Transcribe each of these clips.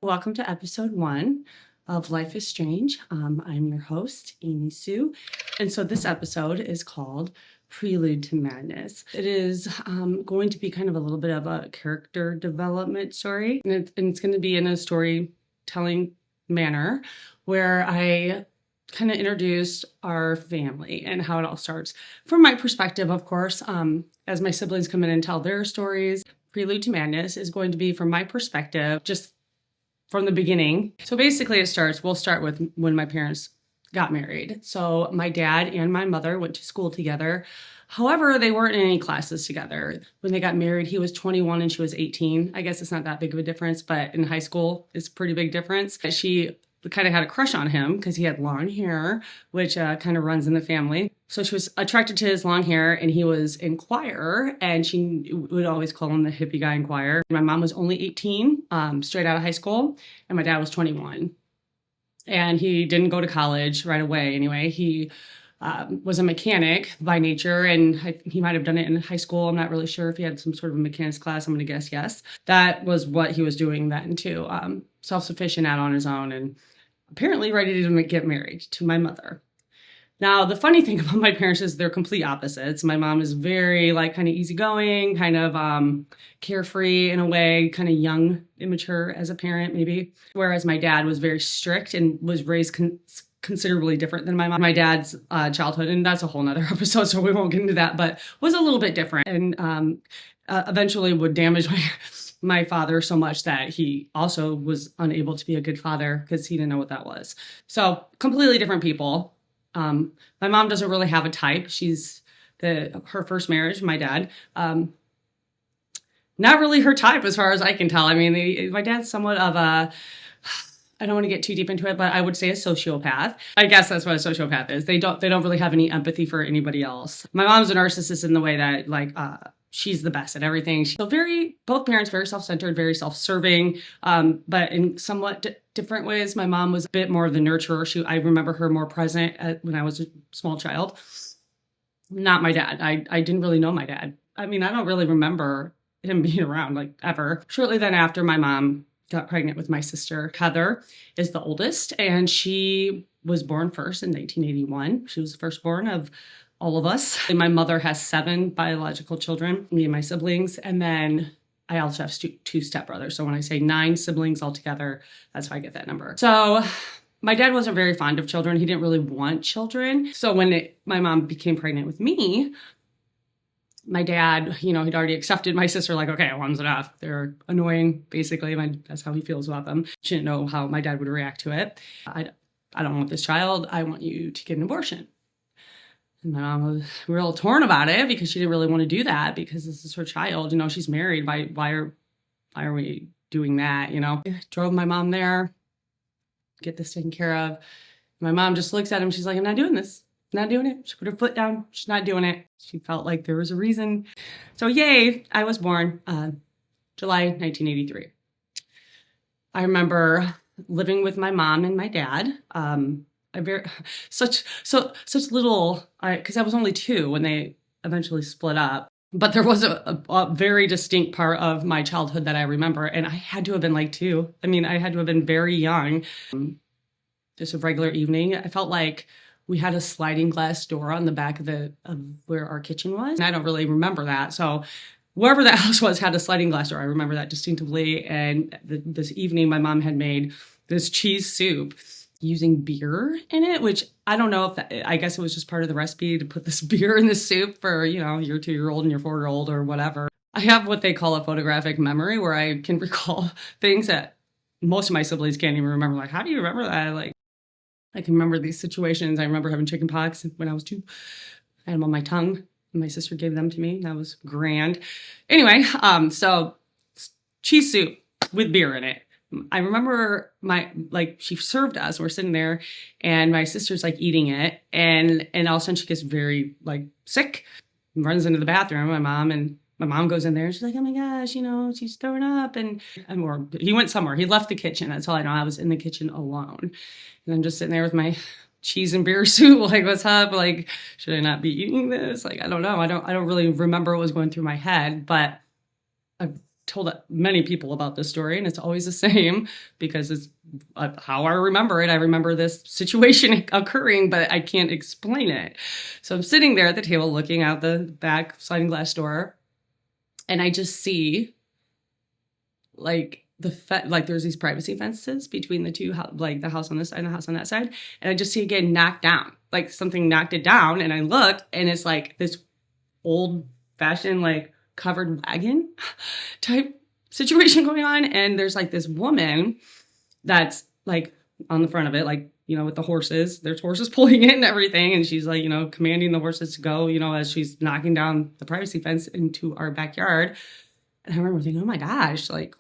Welcome to episode 1 of Life is Strange. I'm your host, Amy Sue. And so this episode is called Prelude to Madness. It is going to be kind of a little bit of a character development story. And it's going to be in a storytelling manner where I kind of introduced our family and how it all starts. From my perspective, of course, as my siblings come in and tell their stories, Prelude to Madness is going to be from my perspective, just from the beginning. So basically we'll start with when my parents got married. So my dad and my mother went to school together. However, they weren't in any classes together. When they got married, he was 21 and she was 18. I guess it's not that big of a difference, but in high school, it's a pretty big difference. She kind of had a crush on him because he had long hair, which kind of runs in the family. So she was attracted to his long hair, and he was in choir, and she would always call him the hippie guy in choir. My mom was only 18, straight out of high school, and my dad was 21. And he didn't go to college right away anyway. He was a mechanic by nature, and he might have done it in high school. I'm not really sure if he had some sort of a mechanics class. I'm going to guess yes. That was what he was doing then too. Self-sufficient out on his own, and apparently ready to get married to my mother. Now, the funny thing about my parents is they're complete opposites. My mom is very kind of easygoing, kind of carefree in a way, kind of young, immature as a parent maybe. Whereas my dad was very strict and was raised considerably different than my mom. My dad's childhood, and that's a whole nother episode, so we won't get into that, but was a little bit different, and eventually would damage my father so much that he also was unable to be a good father because he didn't know what that was. So completely different people. My mom doesn't really have a type. She's her first marriage, my dad, not really her type as far as I can tell. I mean, my dad's somewhat of a, I don't want to get too deep into it, but I would say a sociopath. I guess that's what a sociopath is. They don't really have any empathy for anybody else. My mom's a narcissist in the way that she's the best at everything. So both parents very self-centered, very self-serving, but in somewhat different ways. My mom was a bit more of the nurturer. I remember her more present when I was a small child. Not my dad. I didn't really know my dad. I mean, I don't really remember him being around ever. Shortly then after, my mom got pregnant with my sister. Heather is the oldest, and she was born first in 1981. She was the firstborn of all of us. And my mother has 7 biological children, me and my siblings, and then I also have 2 stepbrothers. So when I say 9 siblings altogether, that's how I get that number. So my dad wasn't very fond of children. He didn't really want children. So when my mom became pregnant with me, my dad, he'd already accepted my sister, okay, one's enough. They're annoying, basically. That's how he feels about them. She didn't know how my dad would react to it. I don't want this child. I want you to get an abortion. And my mom was real torn about it because she didn't really want to do that because this is her child. She's married. Why are we doing that? I drove my mom there, get this taken care of. My mom just looks at him. She's like, I'm not doing this. I'm not doing it. She put her foot down. She's not doing it. She felt like there was a reason. So yay, I was born July 1983. I remember living with my mom and my dad. Such little, because I was only 2 when they eventually split up. But there was a very distinct part of my childhood that I remember, and I had to have been 2. I mean, I had to have been very young. Just a regular evening. I felt like we had a sliding glass door on the back of where our kitchen was. And I don't really remember that. So wherever that house was had a sliding glass door. I remember that distinctively. And this evening, my mom had made this cheese soup using beer in it, which I don't know I guess it was just part of the recipe to put this beer in the soup for, your 2-year-old and your 4-year-old or whatever. I have what they call a photographic memory where I can recall things that most of my siblings can't even remember. How do you remember that? I can remember these situations. I remember having chicken pox when I was 2. I had them on my tongue. And my sister gave them to me. That was grand. Anyway, so cheese soup with beer in it. I remember she served us. We're sitting there, and my sister's eating it, and all of a sudden she gets very sick, and runs into the bathroom. My mom goes in there, and she's like, "Oh my gosh, she's throwing up," or he went somewhere. He left the kitchen. That's all I know. I was in the kitchen alone, and I'm just sitting there with my cheese and beer soup. What's up? Should I not be eating this? I don't know. I don't really remember what was going through my head, but told many people about this story, and it's always the same because it's how I remember it. I remember this situation occurring, but I can't explain it. So I'm sitting there at the table looking out the back sliding glass door, and I just see like there's these privacy fences between the two, like the house on this side and the house on that side. And I just see it get knocked down, like something knocked it down. And I look, and it's like this old fashioned, like covered wagon type situation going on. And there's like this woman that's like on the front of it, like, you know, with the horses, there's horses pulling in and everything. And she's like, you know, commanding the horses to go, you know, as she's knocking down the privacy fence into our backyard. And I remember thinking, oh my gosh, like,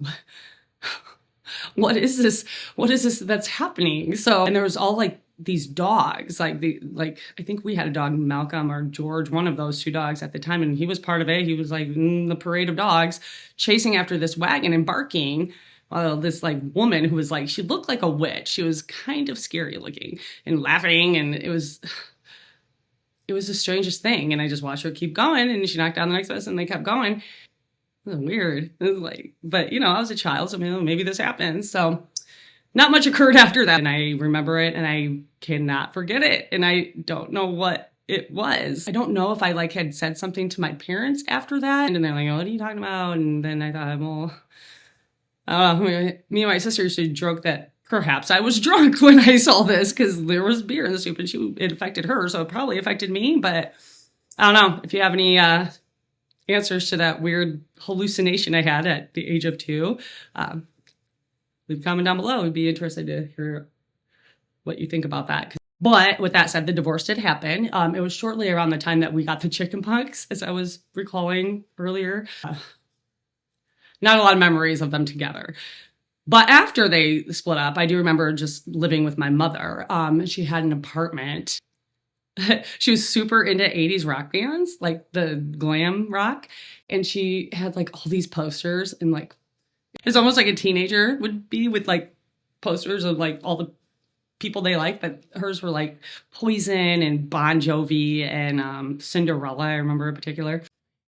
what is this? What is this that's happening? So, and there was all like these dogs, I think we had a dog, Malcolm or George, one of those two dogs at the time. And he was part of it. He was like in the parade of dogs chasing after this wagon and barking. While this like woman who was like, she looked like a witch. She was kind of scary looking and laughing. And it was the strangest thing. And I just watched her keep going, and she knocked down the next person and they kept going. It was weird. It was like, but you know, I was a child, so maybe this happens. So not much occurred after that. And I remember it, and I cannot forget it. And I don't know what it was. I don't know if I like had said something to my parents after that. And then they're like, oh, what are you talking about? And then I thought, well, I don't know. Me and my sister used to joke that perhaps I was drunk when I saw this, because there was beer in the soup, and it affected her. So it probably affected me. But I don't know if you have any answers to that weird hallucination I had at the age of 2. Leave a comment down below. We'd be interested to hear what you think about that. But with that said, the divorce did happen. It was shortly around the time that we got the chicken pox, as I was recalling earlier. Not a lot of memories of them together. But after they split up, I do remember just living with my mother. She had an apartment. She was super into 80s rock bands, like the glam rock. And she had like all these posters, and like, it's almost like a teenager would be with like posters of like all the people they like. But hers were like Poison and Bon Jovi and Cinderella, I remember in particular.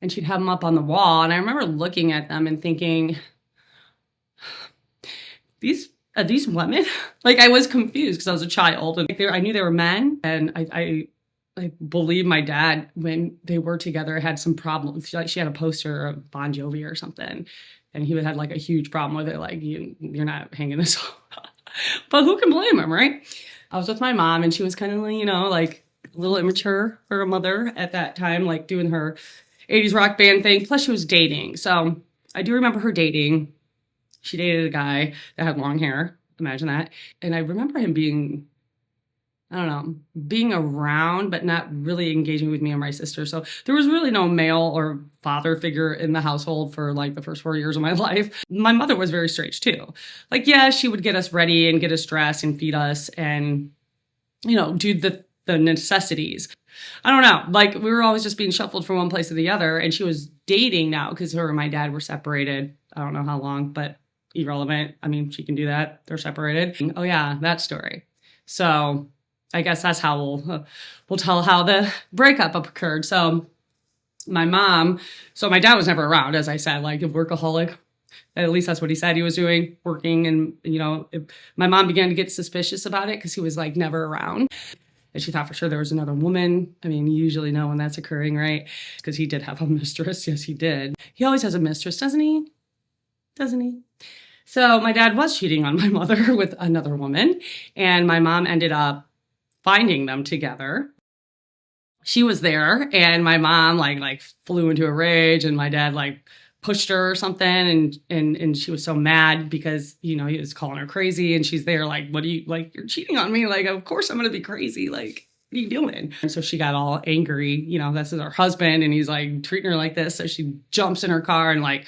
And she'd have them up on the wall. And I remember looking at them and thinking, are these women? Like, I was confused because I was a child, and I knew they were men. And I believe my dad, when they were together, had some problems. Like, she had a poster of Bon Jovi or something, and he would have like a huge problem with it. Like, you're not hanging this up. But who can blame him, right? I was with my mom, and she was kind of, you know, like a little immature for a mother at that time, like doing her 80s rock band thing. Plus she was dating. So I do remember her dating. She dated a guy that had long hair. Imagine that. And I remember him being, I don't know, being around, but not really engaging with me and my sister. So there was really no male or father figure in the household for like the first 4 years of my life. My mother was very strange too. Like, yeah, she would get us ready and get us dressed and feed us and, you know, do the necessities. I don't know. Like, we were always just being shuffled from one place to the other. And she was dating now because her and my dad were separated. I don't know how long, but irrelevant. I mean, she can do that. They're separated. Oh yeah, that story. So I guess that's how we'll tell how the breakup occurred. So my dad was never around, as I said, like a workaholic. At least that's what he said he was doing, working. And, you know, my mom began to get suspicious about it because he was like never around. And she thought for sure there was another woman. I mean, you usually know when that's occurring, right? Because he did have a mistress. Yes, he did. He always has a mistress, doesn't he? Doesn't he? So my dad was cheating on my mother with another woman. And my mom ended up finding them together. She was there, and my mom like flew into a rage, and my dad like pushed her or something, and she was so mad because, you know, he was calling her crazy, and she's there like, what do you, like, you're cheating on me, like, of course I'm gonna be crazy, like, what are you doing? And so she got all angry, you know, this is her husband and he's like treating her like this. So she jumps in her car and like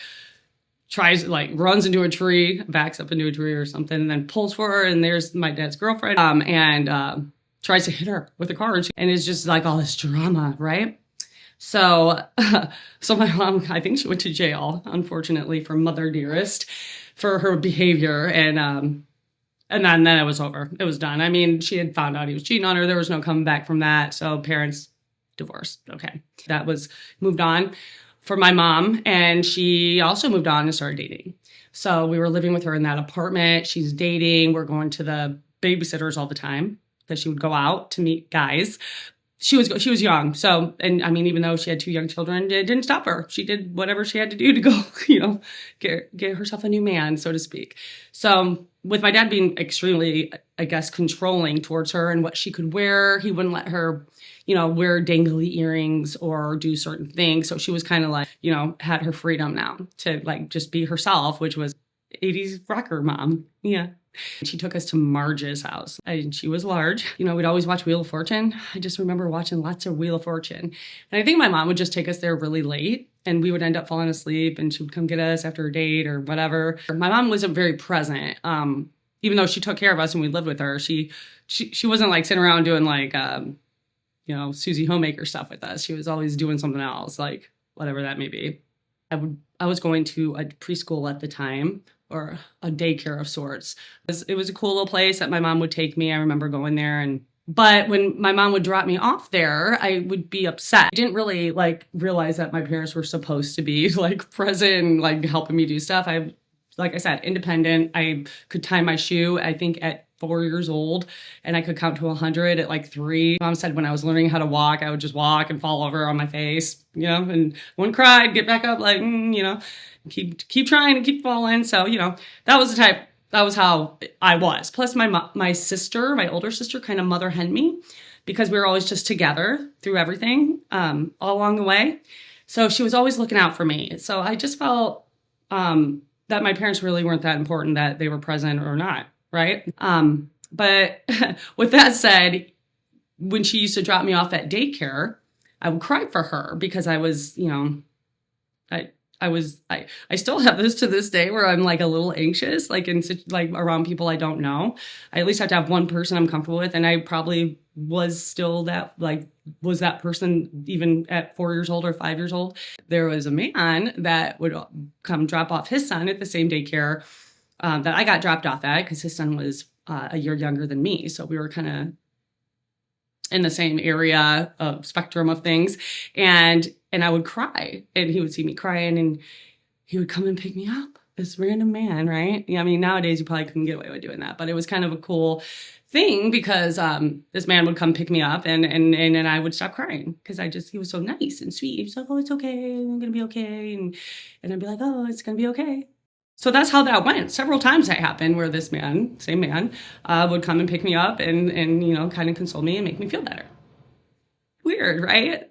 runs into a tree, backs up into a tree or something, and then pulls for her, and there's my dad's girlfriend and tries to hit her with a car, and it's just like all this drama, right? So my mom, I think she went to jail, unfortunately, for Mother Dearest, for her behavior. And then it was over. It was done. I mean, she had found out he was cheating on her. There was no coming back from that. So parents divorced. Okay. That was moved on. for my mom, and she also moved on and started dating. So we were living with her in that apartment. She's dating. We're going to the babysitters all the time because she would go out to meet guys. She was young. So, and I mean, even though she had 2 young children, it didn't stop her. She did whatever she had to do to go, get herself a new man, so to speak. So with my dad being extremely, I guess, controlling towards her and what she could wear, he wouldn't let her, wear dangly earrings or do certain things. So she was kind of like, had her freedom now to like just be herself, which was 80s rocker mom. Yeah. She took us to Marge's house, and she was large. We'd always watch Wheel of Fortune. I just remember watching lots of Wheel of Fortune. And I think my mom would just take us there really late, and we would end up falling asleep, and she would come get us after a date or whatever. My mom wasn't very present. Even though she took care of us and we lived with her, she wasn't like sitting around doing like, Susie Homemaker stuff with us. She was always doing something else, like whatever that may be. I was going to a preschool at the time, or a daycare of sorts. It was a cool little place that my mom would take me. I remember going there, but when my mom would drop me off there, I would be upset. I didn't really like realize that my parents were supposed to be like present and like helping me do stuff. Like I said, independent. I could tie my shoe, I think at 4 years old, and I could count to 100 at like 3. Mom said when I was learning how to walk, I would just walk and fall over on my face, and one cried, get back up, like, keep trying and keep falling. So, that was how I was. Plus my sister, my older sister, kind of mother hen me because we were always just together through everything, all along the way. So she was always looking out for me. So I just felt, that my parents really weren't that important, that they were present or not. Right. But with that said, when she used to drop me off at daycare, I would cry for her because I was, I still have this to this day where I'm like a little anxious, like around people I don't know. I at least have to have one person I'm comfortable with. And I probably was still was that person even at 4 years old or 5 years old. There was a man that would come drop off his son at the same daycare that I got dropped off at because his son was a year younger than me. So we were kind of in the same area of spectrum of things. And I would cry, and he would see me crying, and he would come and pick me up. This random man, right? Yeah, I mean, nowadays you probably couldn't get away with doing that, but it was kind of a cool thing because this man would come pick me up, and I would stop crying because he was so nice and sweet. He was like, "Oh, it's okay. I'm gonna be okay," and I'd be like, "Oh, it's gonna be okay." So that's how that went. Several times that happened where this man, same man, would come and pick me up and kind of console me and make me feel better. Weird, right?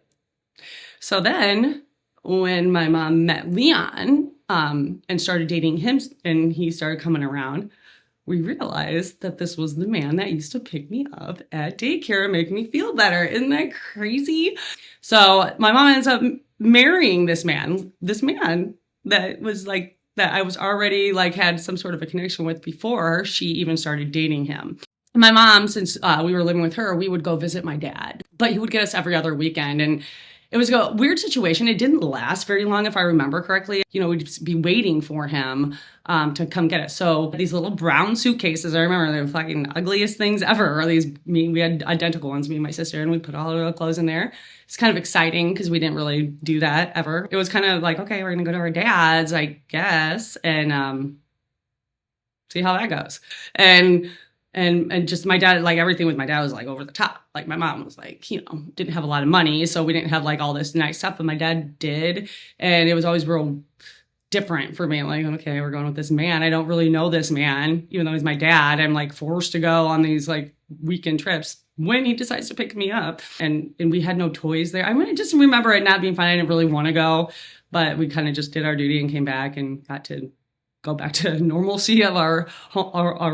So then when my mom met Leon and started dating him and he started coming around, we realized that this was the man that used to pick me up at daycare and make me feel better. Isn't that crazy? So my mom ends up marrying this man that was like, that I was already like had some sort of a connection with before she even started dating him. My mom, since we were living with her, we would go visit my dad, but he would get us every other weekend. And it was a weird situation. It didn't last very long, if I remember correctly. We'd be waiting for him to come get us. So these little brown suitcases, I remember they were fucking ugliest things ever. Or we had identical ones, me and my sister, and we put all our clothes in there. It's kind of exciting because we didn't really do that ever. It was kind of like, okay, we're going to go to our dad's, I guess, and see how that goes. And just my dad, like everything with my dad was like over the top. Like my mom was like, didn't have a lot of money. So we didn't have like all this nice stuff, but my dad did. And it was always real different for me. Like, okay, we're going with this man. I don't really know this man, even though he's my dad. I'm like forced to go on these like weekend trips when he decides to pick me up. And we had no toys there. I just remember it not being fun. I didn't really want to go, but we kind of just did our duty and came back and got to go back to normalcy of our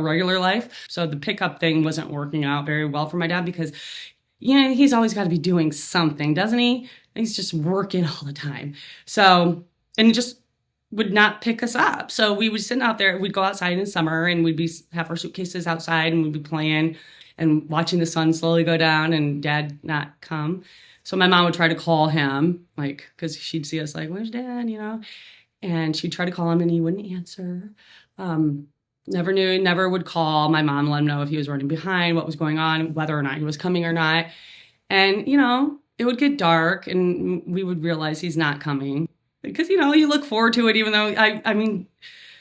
regular life. So the pickup thing wasn't working out very well for my dad because, he's always got to be doing something, doesn't he? He's just working all the time. So, and he just would not pick us up. So we would sit out there, we'd go outside in summer and we'd have our suitcases outside and we'd be playing and watching the sun slowly go down and dad not come. So my mom would try to call him, like, because she'd see us like, where's dad, And she'd try to call him and he wouldn't answer. Never would call my mom, let him know if he was running behind, what was going on, whether or not he was coming or not. And, it would get dark and we would realize he's not coming. because, you look forward to it, even though I mean,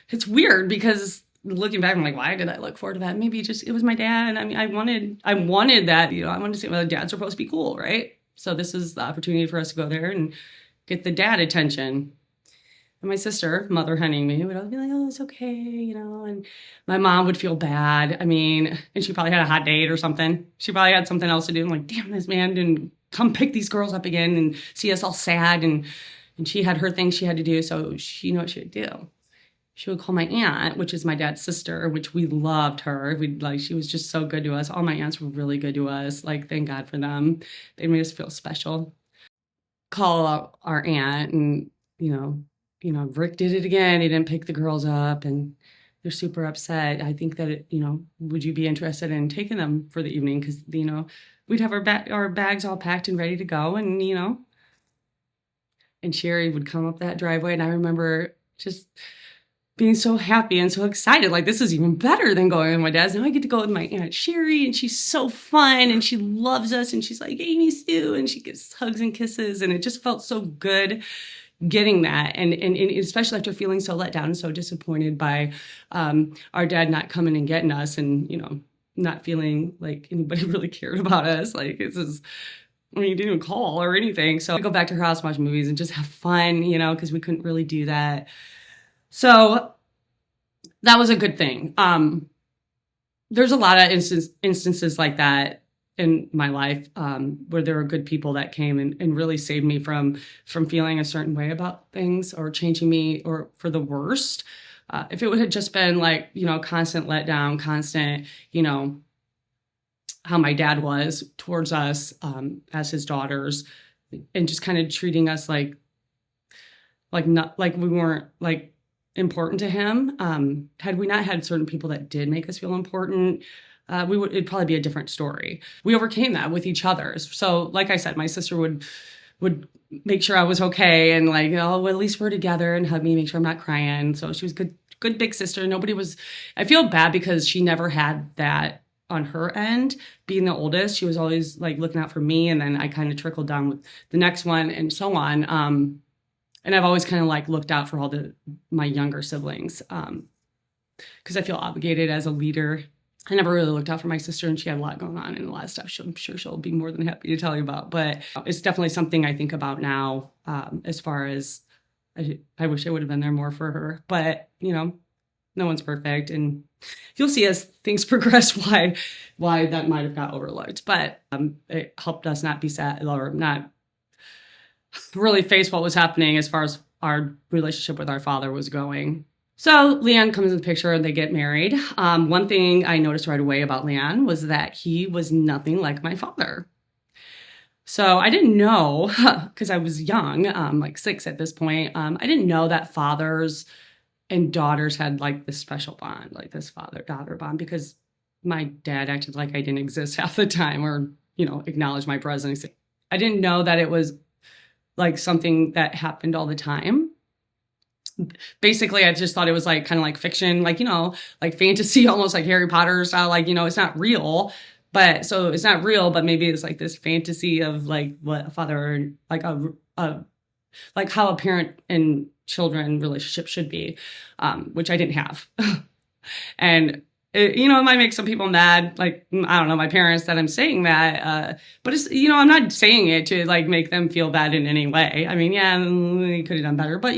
it's weird because looking back, I'm like, why did I look forward to that? Maybe just, it was my dad. I mean, I wanted that, I wanted to say, well, dad's supposed to be cool, right? So this is the opportunity for us to go there and get the dad attention. And my sister, mother henning me, would always be like, oh, it's okay, and my mom would feel bad. I mean, and she probably had a hot date or something. She probably had something else to do. I'm like, damn, this man didn't come pick these girls up again and see us all sad. And she had her thing she had to do, so she knew what she would do. She would call my aunt, which is my dad's sister, which we loved her. She was just so good to us. All my aunts were really good to us. Like, thank God for them. They made us feel special. Call out our aunt and, Rick did it again. He didn't pick the girls up and they're super upset. I think that, would you be interested in taking them for the evening? Because, we'd have our bags all packed and ready to go. And, and Sherry would come up that driveway. And I remember just being so happy and so excited. Like, this is even better than going with my dad's. Now I get to go with my Aunt Sherry, and she's so fun, and she loves us, and she's like, Amy Sue, and she gives hugs and kisses. And it just felt so good getting that, and especially after feeling so let down and so disappointed by our dad not coming and getting us, and not feeling like anybody really cared about us. Like, this is, I mean, you didn't even call or anything. So I go back to her house, watch movies, and just have fun, because we couldn't really do that. So that was a good thing. There's a lot of instances like that in my life, where there were good people that came and really saved me from feeling a certain way about things or changing me or for the worst. If it had just been like, constant letdown, constant, how my dad was towards us, as his daughters, and just kind of treating us like not like we weren't like important to him. Had we not had certain people that did make us feel important, it'd probably be a different story. We overcame that with each other. So like I said, my sister would make sure I was okay and like, oh, well, at least we're together, and hug me, make sure I'm not crying. So she was good big sister. I feel bad because she never had that on her end. Being the oldest, she was always like looking out for me, and then I kind of trickled down with the next one and so on. And I've always kind of like looked out for all my younger siblings, because I feel obligated as a leader. I never really looked out for my sister, and she had a lot going on and a lot of stuff I'm sure she'll be more than happy to tell you about. But it's definitely something I think about now, as far as I wish I would have been there more for her. But, no one's perfect. And you'll see as things progress why that might have got overlooked. But it helped us not be sad or not really face what was happening as far as our relationship with our father was going. So Leanne comes in the picture and they get married. One thing I noticed right away about Leanne was that he was nothing like my father. So I didn't know, because I was young, like 6 at this point. I didn't know that fathers and daughters had like this special bond, like this father-daughter bond, because my dad acted like I didn't exist half the time or, acknowledge my presence. I didn't know that it was like something that happened all the time. Basically, I just thought it was like kind of like fiction, like, like fantasy, almost like Harry Potter style, like, it's not real. But so it's not real, but maybe it's like this fantasy of like what a father, like like how a parent and children relationship should be, which I didn't have. And it might make some people mad, like, I don't know, my parents, that I'm saying that, but it's, I'm not saying it to like make them feel bad in any way. I mean, yeah, we could have done better, but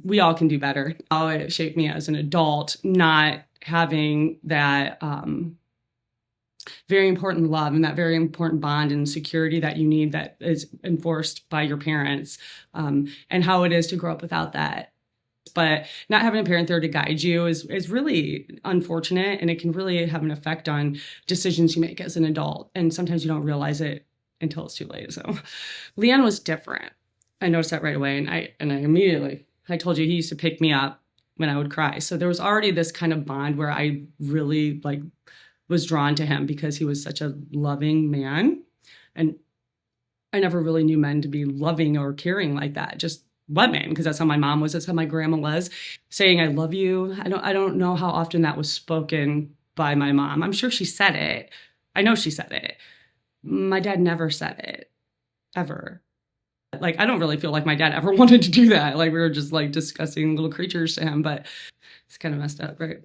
we all can do better. How it shaped me as an adult, not having that very important love and that very important bond and security that you need that is enforced by your parents, and how it is to grow up without that. But not having a parent there to guide you is really unfortunate, and it can really have an effect on decisions you make as an adult. And sometimes you don't realize it until it's too late. So Leanne was different. I noticed that right away, and I immediately, I told you, he used to pick me up when I would cry. So there was already this kind of bond where I really like was drawn to him because he was such a loving man. And I never really knew men to be loving or caring like that. Just women, because that's how my mom was. That's how my grandma was. Saying I love you. I don't know how often that was spoken by my mom. I'm sure she said it. I know she said it. My dad never said it, ever. Like, I don't really feel like my dad ever wanted to do that. Like, we were just like discussing little creatures to him, but it's kind of messed up, right?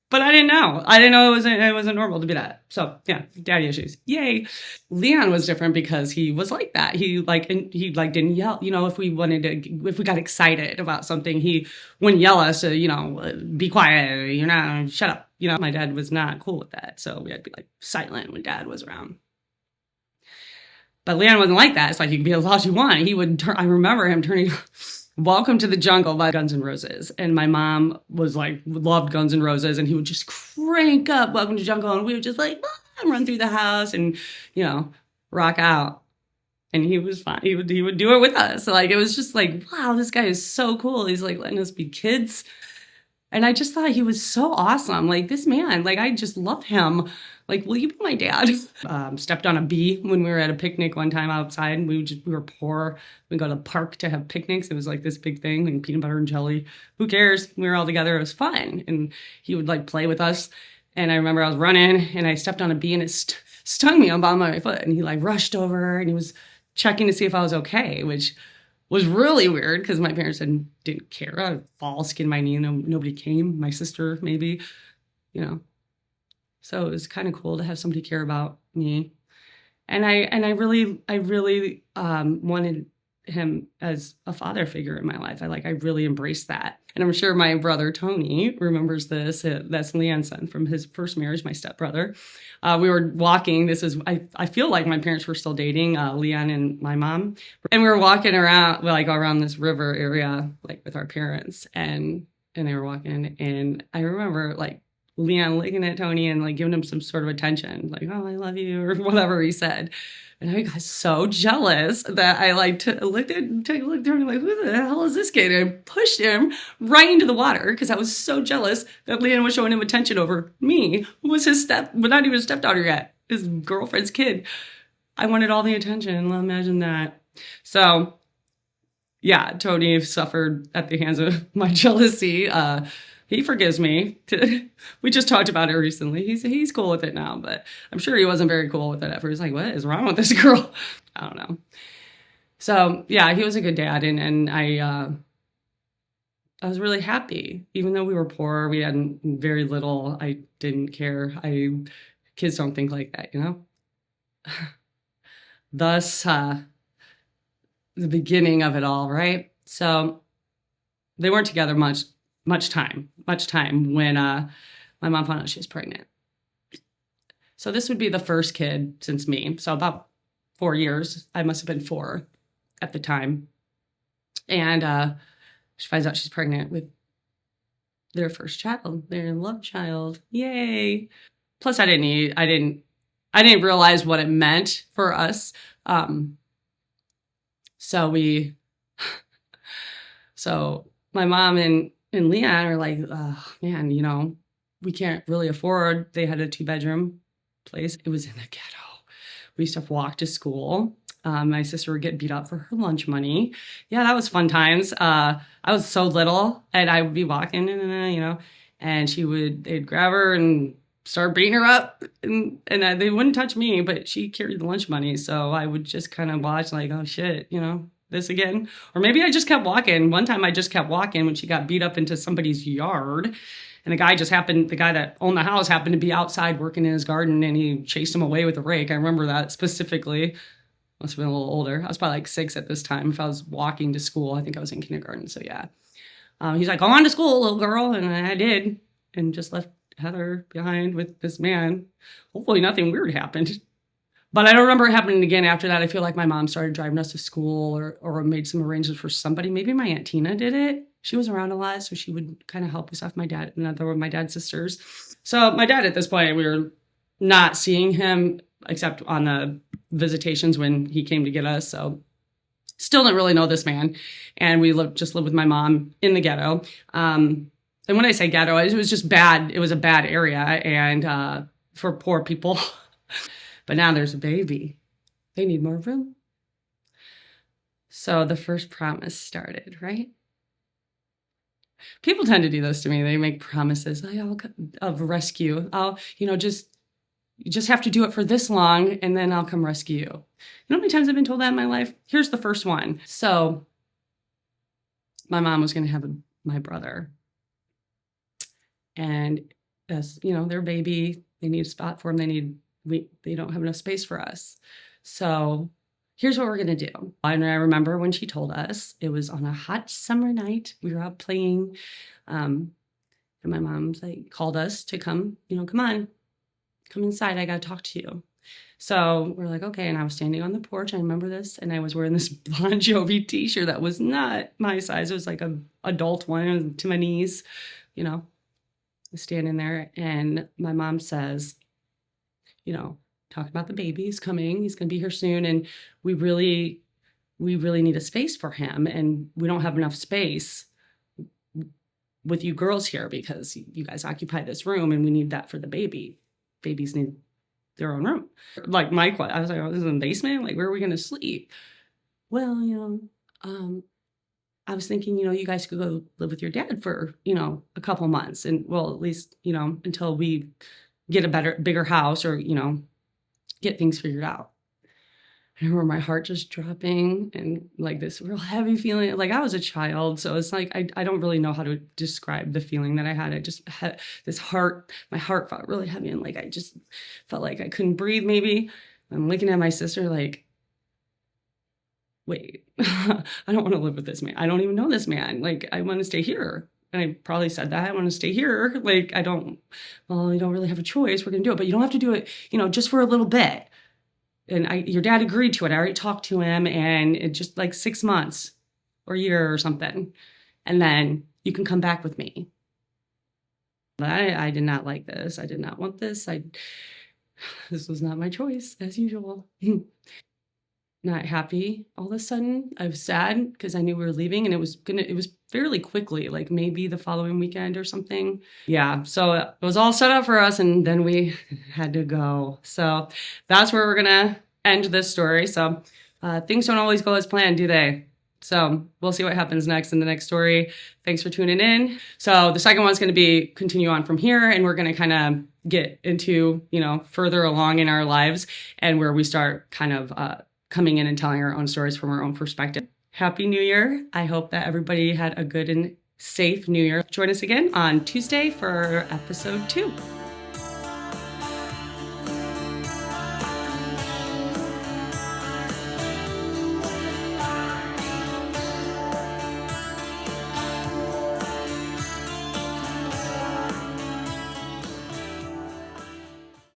But I didn't know. I didn't know it wasn't normal to be that. So yeah, daddy issues. Yay. Leon was different because he was like that. He didn't yell. You know, if we got excited about something, he wouldn't yell at us to, you know, be quiet, you know, shut up. You know, my dad was not cool with that. So we had to be like silent when dad was around. But Leon wasn't like that. It's like, you can be as loud as you want. He would turn, I remember him turning Welcome to the Jungle by Guns N' Roses. And my mom was like, loved Guns N' Roses. And he would just crank up Welcome to Jungle. And we would just like run through the house and, you know, rock out. And he was fine. He would do it with us. So like, it was just like, wow, this guy is so cool. He's like letting us be kids. And I just thought he was so awesome. Like, this man, like, I just love him. Like, will you be my dad? Stepped on a bee when we were at a picnic one time outside. We were poor. We go to the park to have picnics. It was like this big thing, and peanut butter and jelly. Who cares? We were all together. It was fun. And he would like play with us. And I remember I was running and I stepped on a bee and it stung me on the bottom of my foot. And he like rushed over and he was checking to see if I was okay, which was really weird because my parents didn't care. I would fall, skin my knee, and nobody came. My sister, maybe, you know. So it was kind of cool to have somebody care about me. And I really wanted him as a father figure in my life. I really embraced that. And I'm sure my brother Tony remembers this. That's Leon's son from his first marriage, my stepbrother. We were walking. I feel like my parents were still dating, Leon and my mom. And we were walking around, like around this river area, like with our parents. And they were walking. And I remember like Leon looking at Tony and like giving him some sort of attention, like, oh, I love you, or whatever he said. And I got so jealous that I looked at Tony like, who the hell is this kid? And I pushed him right into the water because I was so jealous that Leon was showing him attention over me, who was but not even his stepdaughter yet, his girlfriend's kid. I wanted all the attention. Well, imagine that. So yeah, Tony suffered at the hands of my jealousy. He forgives me. We just talked about it recently. He's cool with it now, but I'm sure he wasn't very cool with it at first. He's like, what is wrong with this girl? I don't know. So yeah, he was a good dad, and I was really happy. Even though we were poor, we had very little. I didn't care. Kids don't think like that, you know? Thus, the beginning of it all, right? So they weren't together much time when my mom found out she was pregnant. So this would be the first kid since me. So about 4 years. I must have been 4 at the time. And she finds out she's pregnant with their first child, their love child. Yay. Plus I didn't realize what it meant for us. So my mom and Leon are like, oh, man, you know, we can't really afford. They had a 2-bedroom place. It was in the ghetto. We used to have to walk to school. My sister would get beat up for her lunch money. Yeah, that was fun times. I was so little, and I would be walking, you know, and they'd grab her and start beating her up, and they wouldn't touch me, but she carried the lunch money. So I would just kind of watch like, oh shit, you know, this again. Or maybe I just kept walking. One time I just kept walking when she got beat up into somebody's yard. And the guy that owned the house happened to be outside working in his garden, and he chased him away with a rake. I remember that specifically. Must have been a little older. I was probably like 6 at this time. If I was walking to school, I think I was in kindergarten. So yeah. He's like, go on to school, little girl. And I did. And just left Heather behind with this man. Hopefully nothing weird happened. But I don't remember it happening again after that. I feel like my mom started driving us to school or made some arrangements for somebody. Maybe my Aunt Tina did it. She was around a lot, so she would kind of help us off my dad and other of my dad's sisters. So my dad at this point, we were not seeing him except on the visitations when he came to get us. So still didn't really know this man. And we just lived with my mom in the ghetto. And when I say ghetto, it was just bad. It was a bad area and for poor people. But now there's a baby. They need more room. So the first promise started, right? People tend to do this to me. They make promises of rescue. I'll, just You just have to do it for this long and then I'll come rescue you. You know how many times I've been told that in my life? Here's the first one. So my mom was going to have my brother. And as you know, their baby, they need a spot for him. They don't have enough space for us. So here's what we're going to do. And I remember when she told us, it was on a hot summer night. We were out playing. And my mom's like, called us to come, come on, come inside. I got to talk to you. So we're like, okay. And I was standing on the porch. I remember this. And I was wearing this Bon Jovi t-shirt that was not my size. It was like an adult one to my knees, standing there. And my mom says, talk about the baby. He's coming. He's going to be here soon. And we really need a space for him. And we don't have enough space with you girls here because you guys occupy this room and we need that for the baby. Babies need their own room. Like I was like, oh, this is in the basement? Like, where are we going to sleep? Well, I was thinking, you guys could go live with your dad for, a couple months and at least, until we get a bigger house or, get things figured out. I remember my heart just dropping and like this real heavy feeling. Like I was a child. So it's like, I don't really know how to describe the feeling that I had. I just had my heart felt really heavy. And like, I just felt like I couldn't breathe maybe. I'm looking at my sister like, wait, I don't want to live with this man. I don't even know this man. Like, I want to stay here. And I probably said that I want to stay here. Like, you don't really have a choice. We're going to do it, but you don't have to do it, just for a little bit. And your dad agreed to it. I already talked to him and it just like 6 months or a year or something. And then you can come back with me. But I did not like this. I did not want this. This was not my choice as usual. Not happy all of a sudden. I was sad because I knew we were leaving and it was fairly quickly, like maybe the following weekend or something. Yeah, so it was all set up for us and then we had to go. So that's where we're gonna end this story. So things don't always go as planned, do they? So we'll see what happens next in the next story. Thanks for tuning in. So the second one's gonna be continue on from here and we're gonna kind of get into, further along in our lives and where we start kind of coming in and telling our own stories from our own perspective. Happy New Year. I hope that everybody had a good and safe New Year. Join us again on Tuesday for episode 2.